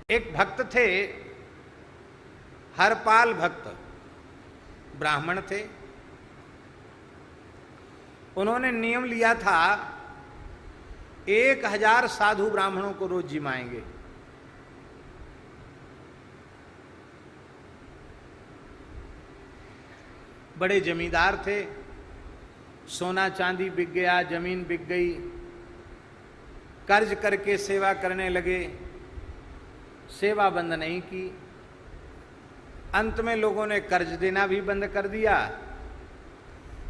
एक भक्त थे, हरपाल भक्त, ब्राह्मण थे। उन्होंने नियम लिया था 1000 साधु ब्राह्मणों को रोज जिमाएंगे। बड़े जमींदार थे, सोना चांदी बिक गया, जमीन बिक गई, कर्ज करके सेवा करने लगे, सेवा बंद नहीं की। अंत में लोगों ने कर्ज देना भी बंद कर दिया।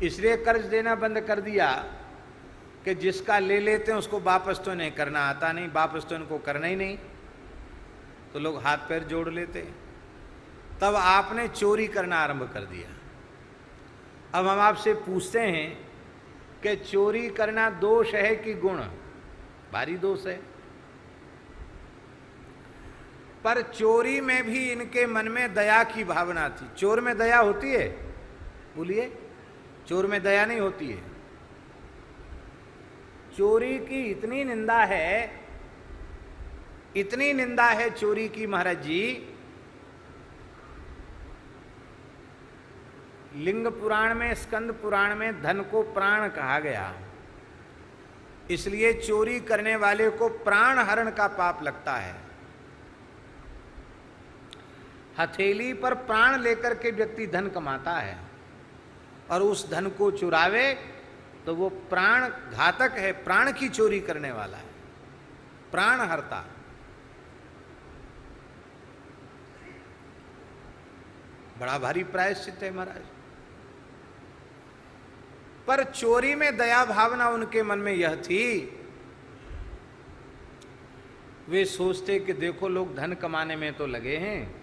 इसलिए कर्ज देना बंद कर दिया कि जिसका ले लेते हैं उसको वापस तो नहीं करना आता नहीं, वापस तो इनको करना ही नहीं, तो लोग हाथ पैर जोड़ लेते। तब आपने चोरी करना आरंभ कर दिया। अब हम आपसे पूछते हैं कि चोरी करना दोष है कि गुण? भारी दोष है। पर चोरी में भी इनके मन में दया की भावना थी। चोर में दया होती है? बोलिए, चोर में दया नहीं होती है। चोरी की इतनी निंदा है, इतनी निंदा है चोरी की महाराज जी, लिंग पुराण में, स्कंद पुराण में धन को प्राण कहा गया। इसलिए चोरी करने वाले को प्राण हरण का पाप लगता है। हथेली पर प्राण लेकर के व्यक्ति धन कमाता है और उस धन को चुरावे तो वो प्राण घातक है, प्राण की चोरी करने वाला है, प्राण हरता। बड़ा भारी प्रायश्चित है महाराज। पर चोरी में दया भावना उनके मन में यह थी, वे सोचते कि देखो लोग धन कमाने में तो लगे हैं,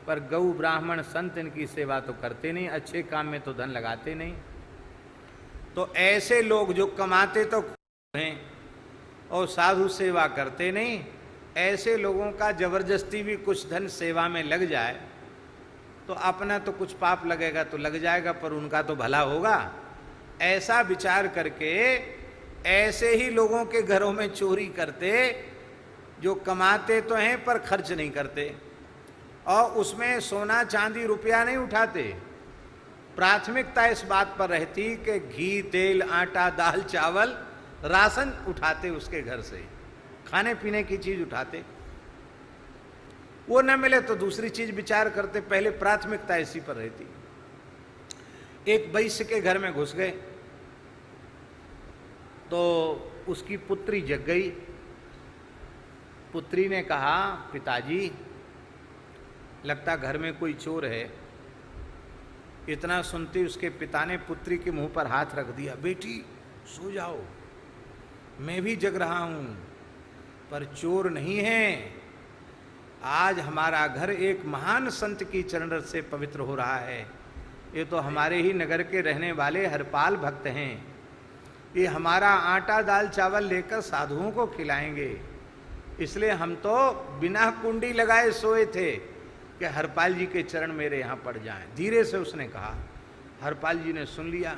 पर गौ ब्राह्मण संत इनकी सेवा तो करते नहीं, अच्छे काम में तो धन लगाते नहीं। तो ऐसे लोग जो कमाते तो हैं और साधु सेवा करते नहीं, ऐसे लोगों का जबरदस्ती भी कुछ धन सेवा में लग जाए तो अपना तो कुछ पाप लगेगा तो लग जाएगा, पर उनका तो भला होगा। ऐसा विचार करके ऐसे ही लोगों के घरों में चोरी करते जो कमाते तो हैं पर खर्च नहीं करते, और उसमें सोना चांदी रुपया नहीं उठाते। प्राथमिकता इस बात पर रहती कि घी तेल आटा दाल चावल राशन उठाते, उसके घर से खाने पीने की चीज उठाते। वो न मिले तो दूसरी चीज विचार करते, पहले प्राथमिकता इसी पर रहती। एक वैश्य के घर में घुस गए तो उसकी पुत्री जग गई। पुत्री ने कहा, पिताजी लगता घर में कोई चोर है। इतना सुनते उसके पिता ने पुत्री के मुंह पर हाथ रख दिया, बेटी सो जाओ, मैं भी जग रहा हूं, पर चोर नहीं है। आज हमारा घर एक महान संत की चरण रज से पवित्र हो रहा है। ये तो हमारे ही नगर के रहने वाले हरपाल भक्त हैं। ये हमारा आटा दाल चावल लेकर साधुओं को खिलाएंगे, इसलिए हम तो बिना कुंडी लगाए सोए थे कि हरपाल जी के चरण मेरे यहाँ पड़ जाएं। धीरे से उसने कहा। हरपाल जी ने सुन लिया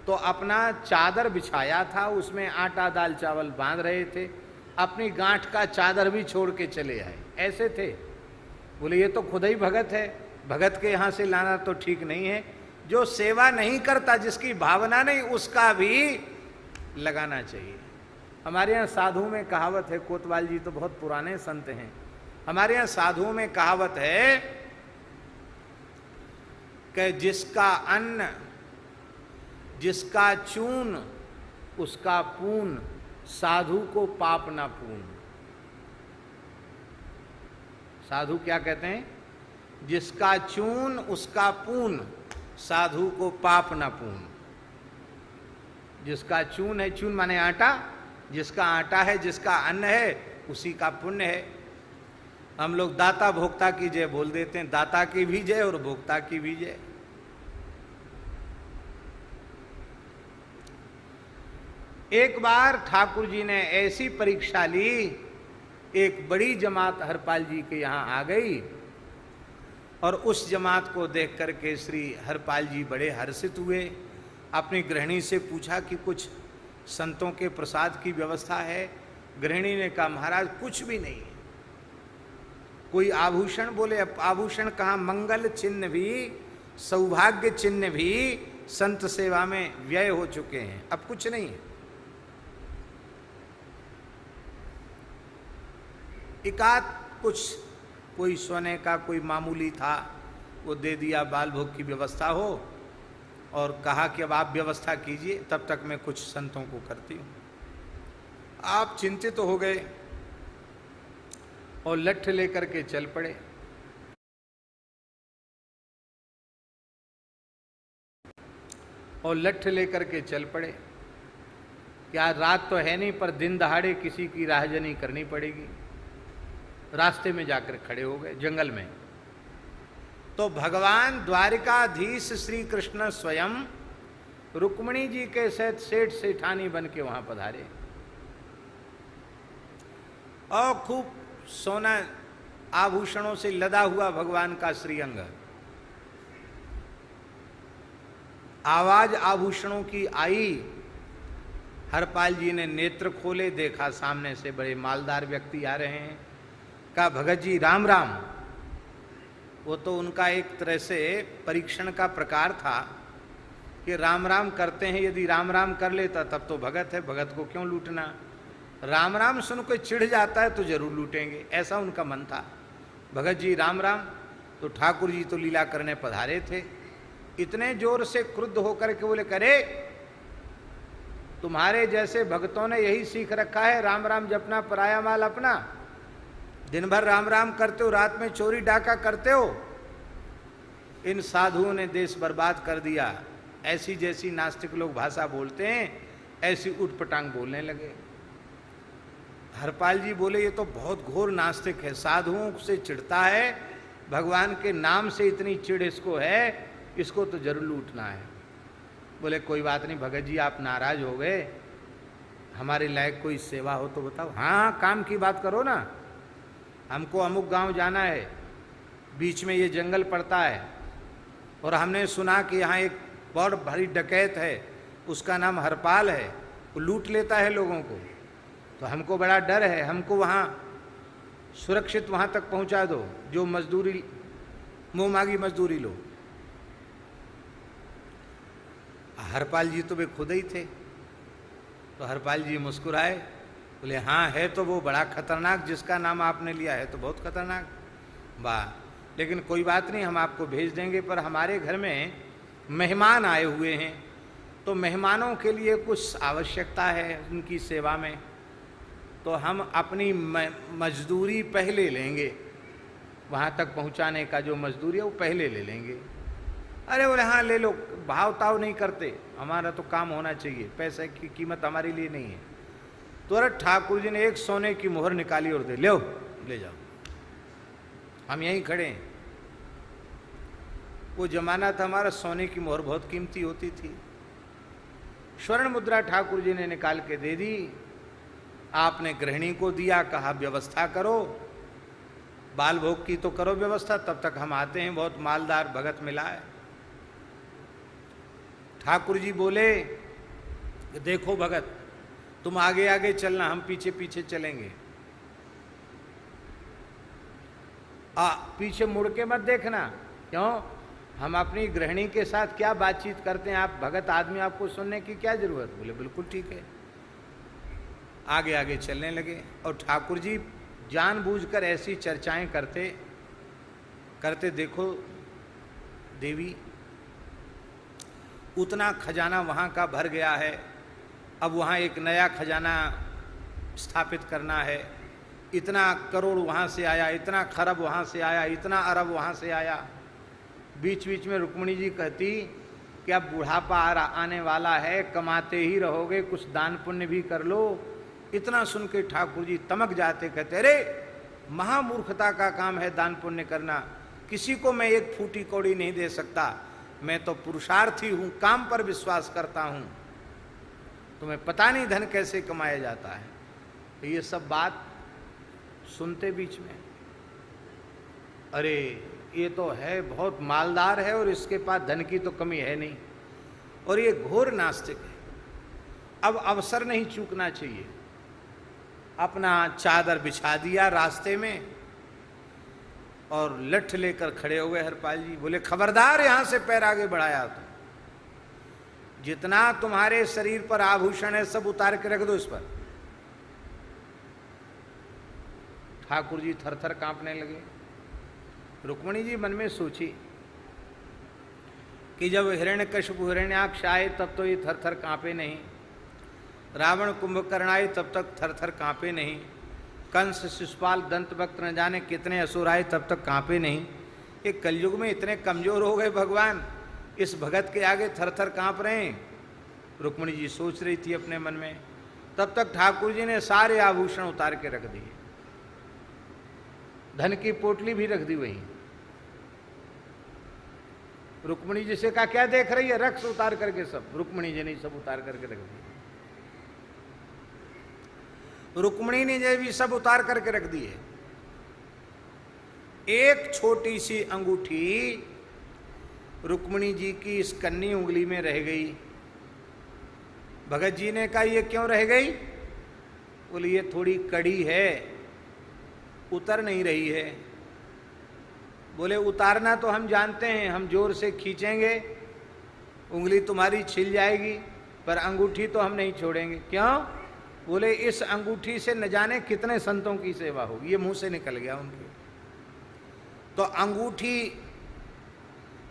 तो अपना चादर बिछाया था, उसमें आटा दाल चावल बांध रहे थे, अपनी गांठ का चादर भी छोड़ के चले आए। ऐसे थे। बोले ये तो खुद ही भगत है, भगत के यहाँ से लाना तो ठीक नहीं है। जो सेवा नहीं करता, जिसकी भावना नहीं, उसका भी लगाना चाहिए। हमारे यहाँ साधु में कहावत है, कोतवाल जी तो बहुत पुराने संत हैं, हमारे यहाँ साधुओं में कहावत है कि जिसका अन्न जिसका चून उसका पून, साधु को पाप ना पून। साधु क्या कहते हैं? जिसका चून उसका पून, साधु को पाप ना पून। जिसका चून है, चून माने आटा, जिसका आटा है, जिसका अन्न है, उसी का पुण्य है। हम लोग दाता भोक्ता की जय बोल देते हैं, दाता की भी जय और भोक्ता की भी जय। एक बार ठाकुर जी ने ऐसी परीक्षा ली, एक बड़ी जमात हरपाल जी के यहाँ आ गई और उस जमात को देख करके श्री हरपाल जी बड़े हर्षित हुए। अपनी गृहिणी से पूछा कि कुछ संतों के प्रसाद की व्यवस्था है? गृहिणी ने कहा, महाराज कुछ भी नहीं है, कोई आभूषण, बोले आभूषण कहाँ, मंगल चिन्ह भी, सौभाग्य चिन्ह भी संत सेवा में व्यय हो चुके हैं, अब कुछ नहीं है। एकाध कुछ, कोई सोने का कोई मामूली था, वो दे दिया, बाल भोग की व्यवस्था हो, और कहा कि अब आप व्यवस्था कीजिए, तब तक मैं कुछ संतों को करती हूं। आप चिंतित तो हो गए और लठ लेकर के चल पड़े। और लठ लेकर के चल पड़े। क्या रात तो है नहीं, पर दिन दहाड़े किसी की राहजनी करनी पड़ेगी। रास्ते में जाकर खड़े हो गए जंगल में। तो भगवान द्वारिकाधीश श्री कृष्ण स्वयं रुक्मिणी जी के साथ सेठ सेठानी बन के वहां पधारे, और खूब सोना आभूषणों से लदा हुआ भगवान का श्रीअंग। आवाज आभूषणों की आई। हरपाल जी ने नेत्र खोले, देखा सामने से बड़े मालदार व्यक्ति आ रहे हैं। कहा, भगत जी राम राम। वो तो उनका एक तरह से परीक्षण का प्रकार था कि राम राम करते हैं, यदि राम राम कर लेता तब तो भगत है, भगत को क्यों लूटना। राम राम सुन कोई चिढ़ जाता है तो जरूर लूटेंगे, ऐसा उनका मन था। भगत जी राम राम। तो ठाकुर जी तो लीला करने पधारे थे। इतने जोर से क्रुद्ध होकर के बोले, करे तुम्हारे जैसे भक्तों ने यही सीख रखा है, राम राम जपना, पराया माल अपना। दिन भर राम राम करते हो, रात में चोरी डाका करते हो। इन साधुओं ने देश बर्बाद कर दिया। ऐसी जैसी नास्तिक लोग भाषा बोलते हैं, ऐसी उठपटांग बोलने लगे। हरपाल जी बोले, ये तो बहुत घोर नास्तिक है, साधुओं से चिढ़ता है, भगवान के नाम से इतनी चिढ़ इसको है, इसको तो जरूर लूटना है। बोले कोई बात नहीं भगत जी, आप नाराज हो गए, हमारे लायक कोई सेवा हो तो बताओ। हाँ, काम की बात करो ना। हमको अमुक गांव जाना है, बीच में ये जंगल पड़ता है, और हमने सुना कि यहाँ एक बहुत भारी डकैत है, उसका नाम हरपाल है, वो लूट लेता है लोगों को, तो हमको बड़ा डर है, हमको वहाँ सुरक्षित वहाँ तक पहुँचा दो, जो मजदूरी मुँह मांगी मजदूरी लो। हरपाल जी तो वे खुद ही थे। तो हरपाल जी मुस्कुराए, बोले हाँ है तो वो बड़ा खतरनाक, जिसका नाम आपने लिया है तो बहुत खतरनाक। वाह, लेकिन कोई बात नहीं, हम आपको भेज देंगे, पर हमारे घर में मेहमान आए हुए हैं, तो मेहमानों के लिए कुछ आवश्यकता है उनकी सेवा में, तो हम अपनी मजदूरी पहले लेंगे, वहाँ तक पहुँचाने का जो मजदूरी है वो पहले ले लेंगे। अरे बोले हाँ ले लो, भाव ताव नहीं करते, हमारा तो काम होना चाहिए, पैसे की कीमत हमारे लिए नहीं है। तुरंत ठाकुर जी ने एक सोने की मोहर निकाली और दे, लो ले जाओ, हम यहीं खड़े हैं। वो जमाना था हमारा, सोने की मोहर बहुत कीमती होती थी। स्वर्ण मुद्रा ठाकुर जी ने निकाल के दे दी। आपने गृहिणी को दिया, कहा व्यवस्था करो, बाल भोग की तो करो व्यवस्था, तब तक हम आते हैं, बहुत मालदार भगत मिला है। ठाकुर जी बोले, देखो भगत तुम आगे आगे चलना, हम पीछे पीछे चलेंगे। पीछे मुड़ के मत देखना, क्यों, हम अपनी गृहिणी के साथ क्या बातचीत करते हैं, आप भगत आदमी, आपको सुनने की क्या जरूरत। बोले बिल्कुल ठीक है। आगे आगे चलने लगे, और ठाकुर जी जानबूझकर ऐसी चर्चाएं करते करते, देखो देवी उतना खजाना वहाँ का भर गया है, अब वहाँ एक नया खजाना स्थापित करना है, इतना करोड़ वहाँ से आया, इतना खरब वहाँ से आया, इतना अरब वहाँ से आया। बीच बीच में रुक्मिणी जी कहती कि अब बुढ़ापा आने वाला है, कमाते ही रहोगे, कुछ दान पुण्य भी कर लो। इतना सुन के ठाकुर जी तमक जाते, कहते अरे महामूर्खता का काम है दान पुण्य करना, किसी को मैं एक फूटी कौड़ी नहीं दे सकता, मैं तो पुरुषार्थी हूँ, काम पर विश्वास करता हूँ, तुम्हें पता नहीं धन कैसे कमाया जाता है। तो ये सब बात सुनते बीच में, अरे ये तो है बहुत मालदार है और इसके पास धन की तो कमी है नहीं, और ये घोर नास्तिक है, अब अवसर नहीं चूकना चाहिए। अपना चादर बिछा दिया रास्ते में, और लठ लेकर खड़े हो गए हरपाल जी। बोले खबरदार यहां से पैर आगे बढ़ाया तो जितना तुम्हारे शरीर पर आभूषण है सब उतार के रख दो इस पर। ठाकुर जी थर थर कांपने लगे। रुक्मिणी जी मन में सोची कि जब हिरण्यकशिपु हिरण्याक्ष आए तब तो ये थर थर कांपे नहीं, रावण कुंभकर्ण आए तब तक थर थर कांपे नहीं, कंस शिशुपाल दंतवक्त न जाने कितने असुर आए तब तक कांपे नहीं। ये कलयुग में इतने कमजोर हो गए भगवान, इस भगत के आगे थर थर कांप रहे हैं। रुक्मिणी जी सोच रही थी अपने मन में। तब तक ठाकुर जी ने सारे आभूषण उतार के रख दिए, धन की पोटली भी रख दी वहीं। रुक्मिणी जी से कहा क्या देख रही है, रक्स उतार करके सब। रुक्मिणी जी ने सब उतार करके रख दिए। रुक्मिणी ने भी सब उतार करके रख दिए। एक छोटी सी अंगूठी रुक्मिणी जी की इस कन्नी उंगली में रह गई। भगत जी ने कहा ये क्यों रह गई? बोले ये थोड़ी कड़ी है, उतर नहीं रही है। बोले उतारना तो हम जानते हैं, हम जोर से खींचेंगे उंगली तुम्हारी छिल जाएगी, पर अंगूठी तो हम नहीं छोड़ेंगे। क्यों? बोले इस अंगूठी से न जाने कितने संतों की सेवा होगी। ये मुंह से निकल गया उनके। तो अंगूठी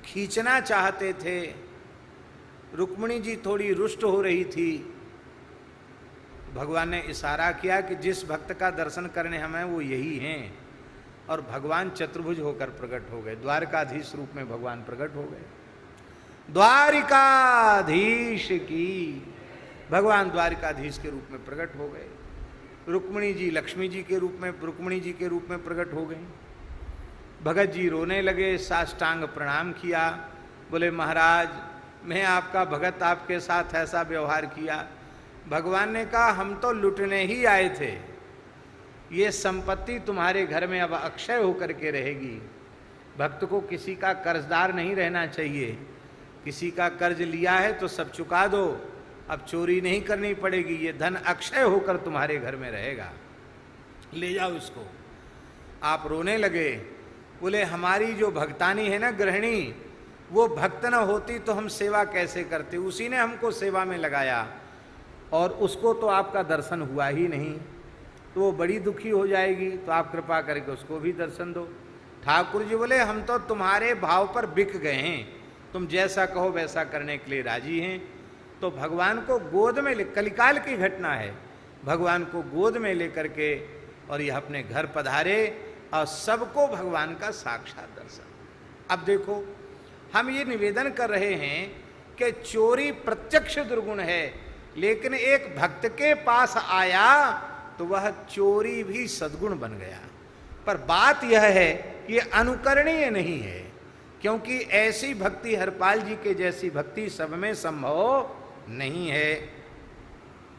खींचना चाहते थे। रुक्मिणी जी थोड़ी रुष्ट हो रही थी। भगवान ने इशारा किया कि जिस भक्त का दर्शन करने हमें वो यही हैं, और भगवान चतुर्भुज होकर प्रकट हो गए। द्वारकाधीश रूप में भगवान प्रकट हो गए। द्वारिकाधीश की भगवान द्वारिकाधीश के रूप में प्रकट हो गए। रुक्मिणी जी लक्ष्मी जी के रूप में, रुक्मिणी जी के रूप में प्रकट हो गई। भगत जी रोने लगे, साष्टांग प्रणाम किया। बोले महाराज मैं आपका भगत, आपके साथ ऐसा व्यवहार किया। भगवान ने कहा हम तो लुटने ही आए थे, ये संपत्ति तुम्हारे घर में अब अक्षय होकर के रहेगी। भक्त को किसी का कर्जदार नहीं रहना चाहिए। किसी का कर्ज लिया है तो सब चुका दो, अब चोरी नहीं करनी पड़ेगी, ये धन अक्षय होकर तुम्हारे घर में रहेगा, ले जाओ इसको। आप रोने लगे। बोले हमारी जो भक्तानी है ना गृहिणी, वो भक्त न होती तो हम सेवा कैसे करते, उसी ने हमको सेवा में लगाया और उसको तो आपका दर्शन हुआ ही नहीं, तो वो बड़ी दुखी हो जाएगी, तो आप कृपा करके उसको भी दर्शन दो। ठाकुर जी बोले हम तो तुम्हारे भाव पर बिक गए हैं, तुम जैसा कहो वैसा करने के लिए राजी हैं। तो भगवान को गोद में, कलिकाल की घटना है, भगवान को गोद में लेकर के और यह अपने घर पधारे और सबको भगवान का साक्षात दर्शन। अब देखो हम ये निवेदन कर रहे हैं कि चोरी प्रत्यक्ष दुर्गुण है, लेकिन एक भक्त के पास आया तो वह चोरी भी सद्गुण बन गया। पर बात यह है कि ये अनुकरणीय नहीं है, क्योंकि ऐसी भक्ति हरपाल जी के जैसी भक्ति सब में संभव नहीं है।